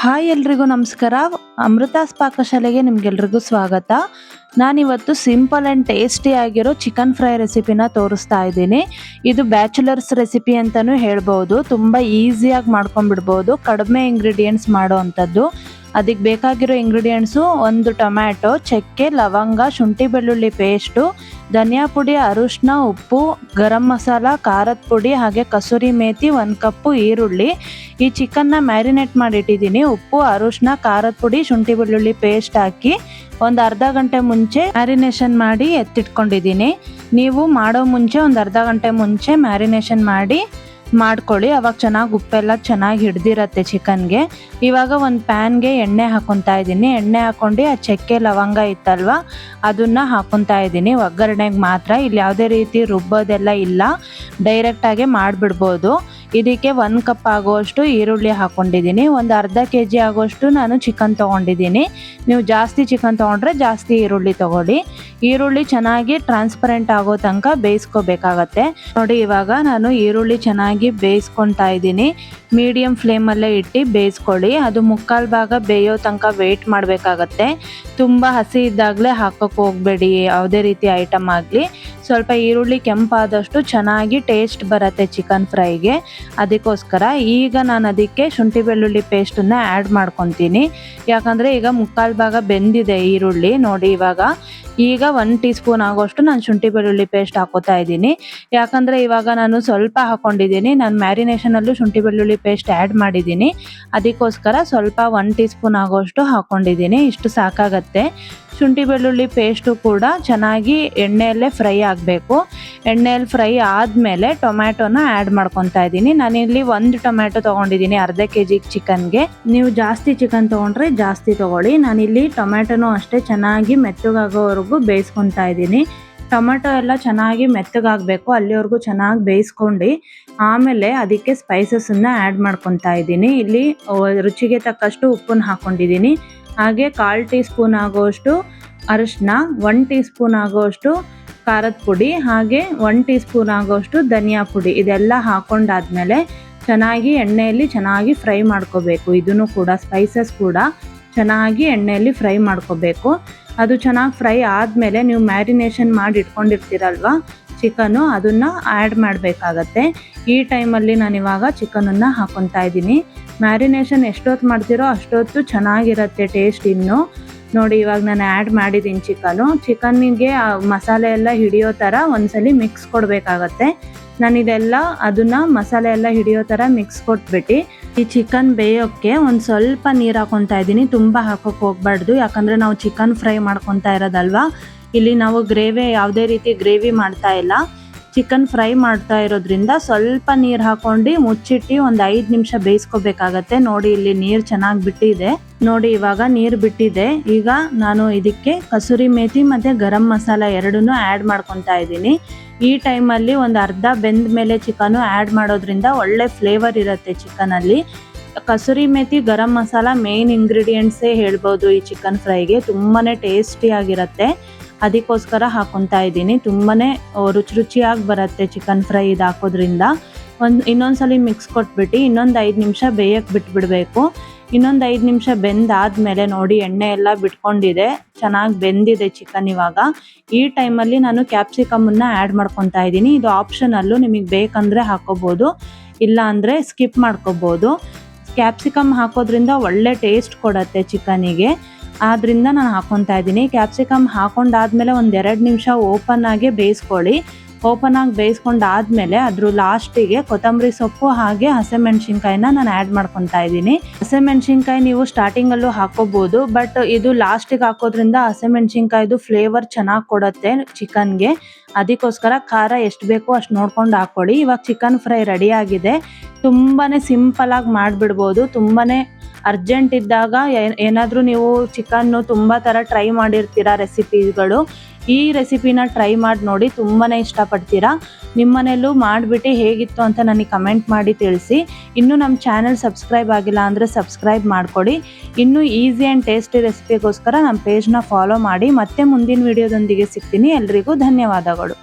Hi ಎಲ್ರಿಗೂ ನಮಸ್ಕಾರ. ಅಮೃತಾಸ್ ಪಾಕಶಾಲೆಗೆ ನಿಮ್ಗೆಲ್ರಿಗೂ ಸ್ವಾಗತ. ನಾನಿವತ್ತು ಸಿಂಪಲ್ ಆ್ಯಂಡ್ ಟೇಸ್ಟಿ ಆಗಿರೋ ಚಿಕನ್ ಫ್ರೈ ರೆಸಿಪಿನ ತೋರಿಸ್ತಾ ಇದ್ದೀನಿ. ಇದು ಬ್ಯಾಚುಲರ್ಸ್ ರೆಸಿಪಿ ಅಂತಲೂ ಹೇಳ್ಬೋದು. ತುಂಬ ಈಸಿಯಾಗಿ ಮಾಡ್ಕೊಂಡ್ಬಿಡ್ಬೋದು, ಕಡಿಮೆ ಇಂಗ್ರೀಡಿಯೆಂಟ್ಸ್ ಮಾಡೋ ಅಂಥದ್ದು. ಅದಕ್ಕೆ ಬೇಕಾಗಿರೋ ಇಂಗ್ರೀಡಿಯೆಂಟ್ಸು: ಒಂದು ಟೊಮ್ಯಾಟೊ, ಚಕ್ಕೆ, ಲವಂಗ, ಶುಂಠಿ ಬೆಳ್ಳುಳ್ಳಿ ಪೇಸ್ಟು, ಧನಿಯಾ ಪುಡಿ, ಅರಿಶಿನ, ಉಪ್ಪು, ಗರಂ ಮಸಾಲ, ಖಾರದ ಪುಡಿ, ಹಾಗೆ ಕಸೂರಿ ಮೇಥಿ, 1 ಕಪ್ಪು ಈರುಳ್ಳಿ. ಈ ಚಿಕನ್ನ ಮ್ಯಾರಿನೇಟ್ ಮಾಡಿಟ್ಟಿದ್ದೀನಿ. ಉಪ್ಪು, ಅರಿಶಿನ, ಖಾರದ ಪುಡಿ, ಶುಂಠಿ ಬೆಳ್ಳುಳ್ಳಿ ಪೇಸ್ಟ್ ಹಾಕಿ ಒಂದು ಅರ್ಧ ಗಂಟೆ ಮುಂಚೆ ಮ್ಯಾರಿನೇಷನ್ ಮಾಡಿ ಎತ್ತಿಟ್ಕೊಂಡಿದ್ದೀನಿ. ನೀವು ಮಾಡೋ ಮುಂಚೆ ಒಂದು ಅರ್ಧ ಗಂಟೆ ಮುಂಚೆ ಮ್ಯಾರಿನೇಷನ್ ಮಾಡಿ ಮಾಡ್ಕೊಳ್ಳಿ, ಅವಾಗ ಚೆನ್ನಾಗಿ ಉಪ್ಪೆಲ್ಲ ಚೆನ್ನಾಗಿ ಹಿಡ್ದಿರತ್ತೆ ಚಿಕನ್ಗೆ. ಇವಾಗ ಒಂದು ಪ್ಯಾನ್ಗೆ ಎಣ್ಣೆ ಹಾಕೊತಾ ಇದ್ದೀನಿ. ಎಣ್ಣೆ ಹಾಕೊಂಡು ಆ ಚಕ್ಕೆ ಲವಂಗ ಇತ್ತಲ್ವ ಅದನ್ನು ಹಾಕೊತಾ ಇದ್ದೀನಿ ಒಗ್ಗರಣೆಗೆ ಮಾತ್ರ. ಇಲ್ಲಿ ಯಾವುದೇ ರೀತಿ ರುಬ್ಬೋದೆಲ್ಲ ಇಲ್ಲ, ಡೈರೆಕ್ಟಾಗಿ ಮಾಡಿಬಿಡ್ಬೋದು. ಇದಕ್ಕೆ 1 ಕಪ್ ಆಗುವಷ್ಟು ಈರುಳ್ಳಿ ಹಾಕ್ಕೊಂಡಿದ್ದೀನಿ. ಒಂದು ಅರ್ಧ kg ಆಗುವಷ್ಟು ನಾನು ಚಿಕನ್ ತೊಗೊಂಡಿದ್ದೀನಿ. ನೀವು ಜಾಸ್ತಿ ಚಿಕನ್ ತೊಗೊಂಡ್ರೆ ಜಾಸ್ತಿ ಈರುಳ್ಳಿ ತೊಗೊಳ್ಳಿ. ಈರುಳ್ಳಿ ಚೆನ್ನಾಗಿ ಟ್ರಾನ್ಸ್ಪರೆಂಟ್ ಆಗೋ ತನಕ ಬೇಯಿಸ್ಕೋಬೇಕಾಗತ್ತೆ. ನೋಡಿ, ಇವಾಗ ನಾನು ಈರುಳ್ಳಿ ಚೆನ್ನಾಗಿ ಬೇಯಿಸ್ಕೊತಾ ಇದ್ದೀನಿ. ಮೀಡಿಯಂ ಫ್ಲೇಮಲ್ಲೇ ಇಟ್ಟು ಬೇಯಿಸ್ಕೊಳ್ಳಿ. ಅದು ಮುಕ್ಕಾಲು ಭಾಗ ಬೇಯೋ ತನಕ ವೆಯ್ಟ್ ಮಾಡಬೇಕಾಗತ್ತೆ. ತುಂಬ ಹಸಿ ಇದ್ದಾಗಲೇ ಹಾಕೋಕ್ಕೆ ಹೋಗಬೇಡಿ ಯಾವುದೇ ರೀತಿ ಐಟಮ್ ಆಗಲಿ. ಸ್ವಲ್ಪ ಈರುಳ್ಳಿ ಕೆಂಪಾದಷ್ಟು ಚೆನ್ನಾಗಿ ಟೇಸ್ಟ್ ಬರುತ್ತೆ ಚಿಕನ್ ಫ್ರೈಗೆ. ಅದಕ್ಕೋಸ್ಕರ ಈಗ ನಾನು ಅದಕ್ಕೆ ಶುಂಠಿ ಬೆಳ್ಳುಳ್ಳಿ ಪೇಸ್ಟನ್ನು ಆ್ಯಡ್ ಮಾಡ್ಕೊತೀನಿ. ಯಾಕಂದರೆ ಈಗ ಮುಕ್ಕಾಲು ಭಾಗ ಬೆಂದಿದೆ ಈರುಳ್ಳಿ. ನೋಡಿ, ಈಗ 1 ಟೀ ಸ್ಪೂನ್ ಆಗೋಷ್ಟು ನಾನು ಶುಂಠಿ ಬೆಳ್ಳುಳ್ಳಿ ಪೇಸ್ಟ್ ಹಾಕೋತಾ ಇದ್ದೀನಿ. ಯಾಕಂದರೆ ಇವಾಗ ನಾನು ಸ್ವಲ್ಪ ಹಾಕ್ಕೊಂಡಿದ್ದೀನಿ. ನಾನು ಮ್ಯಾರಿನೇಷನಲ್ಲೂ ಶುಂಠಿ ಬೆಳ್ಳುಳ್ಳಿ ಪೇಸ್ಟ್ ಆ್ಯಡ್ ಮಾಡಿದ್ದೀನಿ. ಅದಕ್ಕೋಸ್ಕರ ಸ್ವಲ್ಪ 1 ಟೀ ಸ್ಪೂನ್ ಆಗೋಷ್ಟು ಹಾಕ್ಕೊಂಡಿದ್ದೀನಿ. ಇಷ್ಟು ಸಾಕಾಗತ್ತೆ. ಶುಂಠಿ ಬೆಳ್ಳುಳ್ಳಿ ಪೇಸ್ಟು ಕೂಡ ಚೆನ್ನಾಗಿ ಎಣ್ಣೆಯಲ್ಲೇ ಫ್ರೈ ಆಗಬೇಕು. ಎಣ್ಣೆಯಲ್ಲಿ ಫ್ರೈ ಆದಮೇಲೆ ಟೊಮ್ಯಾಟೊನ ಆ್ಯಡ್ ಮಾಡ್ಕೊತಾ ಇದ್ದೀನಿ. ನಾನಿಲ್ಲಿ 1 ಟೊಮ್ಯಾಟೊ ತೊಗೊಂಡಿದ್ದೀನಿ ಅರ್ಧ kg ಚಿಕನ್ಗೆ. ನೀವು ಜಾಸ್ತಿ ಚಿಕನ್ ತೊಗೊಂಡ್ರೆ ಜಾಸ್ತಿ ತೊಗೊಳ್ಳಿ. ನಾನಿಲ್ಲಿ ಟೊಮ್ಯಾಟೊನೂ ಅಷ್ಟೇ ಚೆನ್ನಾಗಿ ಮೆತ್ತಗಾಗೋವರೆಗೂ ಬೇಯಿಸ್ಕೊತಾ ಇದ್ದೀನಿ. ಟೊಮೆಟೊ ಎಲ್ಲ ಚೆನ್ನಾಗಿ ಮೆತ್ತಗಾಗಬೇಕು, ಅಲ್ಲಿವರೆಗೂ ಚೆನ್ನಾಗಿ ಬೇಯಿಸ್ಕೊಂಡು ಆಮೇಲೆ ಅದಕ್ಕೆ ಸ್ಪೈಸಸನ್ನು ಆ್ಯಡ್ ಮಾಡ್ಕೊತಾ ಇದ್ದೀನಿ. ಇಲ್ಲಿ ರುಚಿಗೆ ತಕ್ಕಷ್ಟು ಉಪ್ಪನ್ನು ಹಾಕ್ಕೊಂಡಿದ್ದೀನಿ. ಹಾಗೆ 1/4 ಟೀ ಸ್ಪೂನ್ ಆಗೋಷ್ಟು ಅರಿಶಿನ, 1 ಟೀ ಸ್ಪೂನ್ ಆಗೋಷ್ಟು ಖಾರದ ಪುಡಿ, ಹಾಗೆ 1 ಟೀ ಸ್ಪೂನ್ ಆಗೋಷ್ಟು ಧನಿಯಾ ಪುಡಿ. ಇದೆಲ್ಲ ಹಾಕೊಂಡಾದ್ಮೇಲೆ ಚೆನ್ನಾಗಿ ಎಣ್ಣೆಯಲ್ಲಿ ಚೆನ್ನಾಗಿ ಫ್ರೈ ಮಾಡ್ಕೋಬೇಕು. ಇದನ್ನು ಕೂಡ ಸ್ಪೈಸಸ್ ಕೂಡ ಚೆನ್ನಾಗಿ ಎಣ್ಣೆಯಲ್ಲಿ ಫ್ರೈ ಮಾಡ್ಕೋಬೇಕು. ಅದು ಚೆನ್ನಾಗಿ ಫ್ರೈ ಆದಮೇಲೆ ನೀವು ಮ್ಯಾರಿನೇಷನ್ ಮಾಡಿ ಇಟ್ಕೊಂಡಿರ್ತೀರಲ್ವ ಚಿಕನ್ನು, ಅದನ್ನು ಆ್ಯಡ್ ಮಾಡಬೇಕಾಗತ್ತೆ. ಈ ಟೈಮಲ್ಲಿ ನಾನು ಇವಾಗ ಚಿಕನನ್ನು ಹಾಕ್ಕೊತಾ ಇದ್ದೀನಿ. ಮ್ಯಾರಿನೇಷನ್ ಎಷ್ಟೊತ್ತು ಮಾಡ್ತೀರೋ ಅಷ್ಟೊತ್ತು ಚೆನ್ನಾಗಿರುತ್ತೆ ಟೇಸ್ಟ್. ಇನ್ನು ನೋಡಿ, ಇವಾಗ ನಾನು ಆ್ಯಡ್ ಮಾಡಿದ್ದೀನಿ ಚಿಕನ್ನಿಗೆ ಮಸಾಲೆ ಎಲ್ಲ ಹಿಡಿಯೋ ಥರ ಒಂದ್ಸಲಿ ಮಿಕ್ಸ್ ಕೊಡಬೇಕಾಗತ್ತೆ. ನಾನಿದೆಲ್ಲ ಅದನ್ನು ಮಸಾಲೆ ಎಲ್ಲ ಹಿಡಿಯೋ ಥರ ಮಿಕ್ಸ್ ಕೊಟ್ಬಿಟ್ಟು ಈ ಚಿಕನ್ ಬೇಯೋಕ್ಕೆ ಒಂದು ಸ್ವಲ್ಪ ನೀರು ಹಾಕ್ಕೊತಾ ಇದ್ದೀನಿ. ತುಂಬ ಹಾಕೋಕ್ಕೆ ಹೋಗಬಾರ್ದು, ಯಾಕಂದರೆ ನಾವು ಚಿಕನ್ ಫ್ರೈ ಮಾಡ್ಕೊತಾ ಇರೋದಲ್ವ. ಇಲ್ಲಿ ನಾವು ಯಾವುದೇ ರೀತಿ ಗ್ರೇವಿ ಮಾಡ್ತಾ ಇಲ್ಲ, ಚಿಕನ್ ಫ್ರೈ ಮಾಡ್ತಾ ಇರೋದ್ರಿಂದ ಸ್ವಲ್ಪ ನೀರು ಹಾಕ್ಕೊಂಡು ಮುಚ್ಚಿಟ್ಟು ಒಂದು 5 ನಿಮಿಷ ಬೇಯಿಸ್ಕೋಬೇಕಾಗತ್ತೆ. ನೋಡಿ, ಇಲ್ಲಿ ನೀರು ಚೆನ್ನಾಗಿ ಬಿಟ್ಟಿದೆ. ನೋಡಿ, ಇವಾಗ ನೀರು ಬಿಟ್ಟಿದೆ. ಈಗ ನಾನು ಇದಕ್ಕೆ ಕಸೂರಿ ಮೇಥಿ ಮತ್ತು ಗರಂ ಮಸಾಲ ಎರಡನ್ನೂ ಆ್ಯಡ್ ಮಾಡ್ಕೊತಾ ಇದ್ದೀನಿ. ಈ ಟೈಮಲ್ಲಿ ಒಂದು ಅರ್ಧ ಬೆಂದ ಮೇಲೆ ಚಿಕನು ಆ್ಯಡ್ ಮಾಡೋದ್ರಿಂದ ಒಳ್ಳೆ ಫ್ಲೇವರ್ ಇರುತ್ತೆ ಚಿಕನಲ್ಲಿ. ಕಸೂರಿ ಮೇಥಿ, ಗರಂ ಮಸಾಲ ಮೇನ್ ಇಂಗ್ರೀಡಿಯೆಂಟ್ಸೇ ಹೇಳ್ಬೋದು ಈ ಚಿಕನ್ ಫ್ರೈಗೆ. ತುಂಬಾ ಟೇಸ್ಟಿಯಾಗಿರುತ್ತೆ. ಅದಕ್ಕೋಸ್ಕರ ಹಾಕ್ಕೊತಾ ಇದ್ದೀನಿ. ತುಂಬಾ ರುಚಿಯಾಗಿ ಬರುತ್ತೆ ಚಿಕನ್ ಫ್ರೈ ಇದು ಹಾಕೋದ್ರಿಂದ. ಇನ್ನೊಂದ್ಸಲಿ ಮಿಕ್ಸ್ ಕೊಟ್ಬಿಟ್ಟು ಇನ್ನೊಂದು 5 ನಿಮಿಷ ಬೇಯಕ್ಕೆ ಬಿಟ್ಬಿಡಬೇಕು. ಇನ್ನೊಂದು 5 ನಿಮಿಷ ಬೆಂದಾದ್ಮೇಲೆ ನೋಡಿ, ಎಣ್ಣೆ ಎಲ್ಲ ಬಿಟ್ಕೊಂಡಿದೆ, ಚೆನ್ನಾಗಿ ಬೆಂದಿದೆ ಚಿಕನ್. ಇವಾಗ ಈ ಟೈಮಲ್ಲಿ ನಾನು ಕ್ಯಾಪ್ಸಿಕಮನ್ನು ಆ್ಯಡ್ ಮಾಡ್ಕೊತಾ ಇದ್ದೀನಿ. ಇದು ಆಪ್ಷನಲ್ಲು, ನಿಮಗೆ ಬೇಕಂದರೆ ಹಾಕೋಬೋದು, ಇಲ್ಲ ಅಂದರೆ ಸ್ಕಿಪ್ ಮಾಡ್ಕೋಬೋದು. ಕ್ಯಾಪ್ಸಿಕಮ್ ಹಾಕೋದ್ರಿಂದ ಒಳ್ಳೆ ಟೇಸ್ಟ್ ಕೊಡುತ್ತೆ ಚಿಕನಿಗೆ, ಆದ್ದರಿಂದ ನಾನು ಹಾಕ್ಕೊತಾ ಇದ್ದೀನಿ. ಕ್ಯಾಪ್ಸಿಕಮ್ ಹಾಕೊಂಡಾದ್ಮೇಲೆ ಒಂದು 2 ನಿಮಿಷ ಓಪನ್ ಆಗಿ ಬೇಯಿಸ್ಕೊಳ್ಳಿ. ಓಪನ್ ಆಗಿ ಬೇಯಿಸ್ಕೊಂಡಾದ್ಮೇಲೆ ಅದ್ರ ಲಾಸ್ಟಿಗೆ ಕೊತ್ತಂಬರಿ ಸೊಪ್ಪು ಹಾಗೆ ಹಸಿಮೆಣ್ಸಿನ್ಕಾಯಿನ ನಾನು ಆ್ಯಡ್ ಮಾಡ್ಕೊತಾ ಇದ್ದೀನಿ. ಹಸಿಮೆಣ್ಸಿನ್ಕಾಯಿ ನೀವು ಸ್ಟಾರ್ಟಿಂಗಲ್ಲೂ ಹಾಕೋಬೋದು, ಬಟ್ ಇದು ಲಾಸ್ಟಿಗೆ ಹಾಕೋದ್ರಿಂದ ಹಸಿಮೆಣ್ಸಿನ್ಕಾಯ್ದು ಫ್ಲೇವರ್ ಚೆನ್ನಾಗಿ ಕೊಡುತ್ತೆ ಚಿಕನ್ಗೆ. ಅದಕ್ಕೋಸ್ಕರ ಖಾರ ಎಷ್ಟು ಬೇಕೋ ಅಷ್ಟು ನೋಡ್ಕೊಂಡು ಹಾಕ್ಕೊಳ್ಳಿ. ಇವಾಗ ಚಿಕನ್ ಫ್ರೈ ರೆಡಿ ಆಗಿದೆ. ತುಂಬಾ ಸಿಂಪಲಾಗಿ ಮಾಡಿಬಿಡ್ಬೋದು. ತುಂಬಾ ಅರ್ಜೆಂಟ್ ಇದ್ದಾಗ ಏನಾದರೂ ನೀವು ಚಿಕನ್ನು ತುಂಬ ಥರ ಟ್ರೈ ಮಾಡಿರ್ತೀರ ರೆಸಿಪಿಗಳು, ಈ ರೆಸಿಪಿನ ಟ್ರೈ ಮಾಡಿ ನೋಡಿ, ತುಂಬಾ ಇಷ್ಟಪಡ್ತೀರಾ. ನಿಮ್ಮನೆಯಲ್ಲೂ ಮಾಡಿಬಿಟ್ಟು ಹೇಗಿತ್ತು ಅಂತ ನನಗೆ ಕಮೆಂಟ್ ಮಾಡಿ ತಿಳಿಸಿ. ಇನ್ನೂ ನಮ್ಮ ಚಾನಲ್ ಸಬ್ಸ್ಕ್ರೈಬ್ ಆಗಿಲ್ಲ ಅಂದರೆ ಸಬ್ಸ್ಕ್ರೈಬ್ ಮಾಡಿಕೊಡಿ. ಇನ್ನೂ ಈಸಿ ಆ್ಯಂಡ್ ಟೇಸ್ಟಿ ರೆಸಿಪಿಗೋಸ್ಕರ ನಮ್ಮ ಪೇಜ್ನ ಫಾಲೋ ಮಾಡಿ. ಮತ್ತೆ ಮುಂದಿನ ವಿಡಿಯೋದೊಂದಿಗೆ ಸಿಗ್ತೀನಿ. ಎಲ್ರಿಗೂ ಧನ್ಯವಾದಗಳು.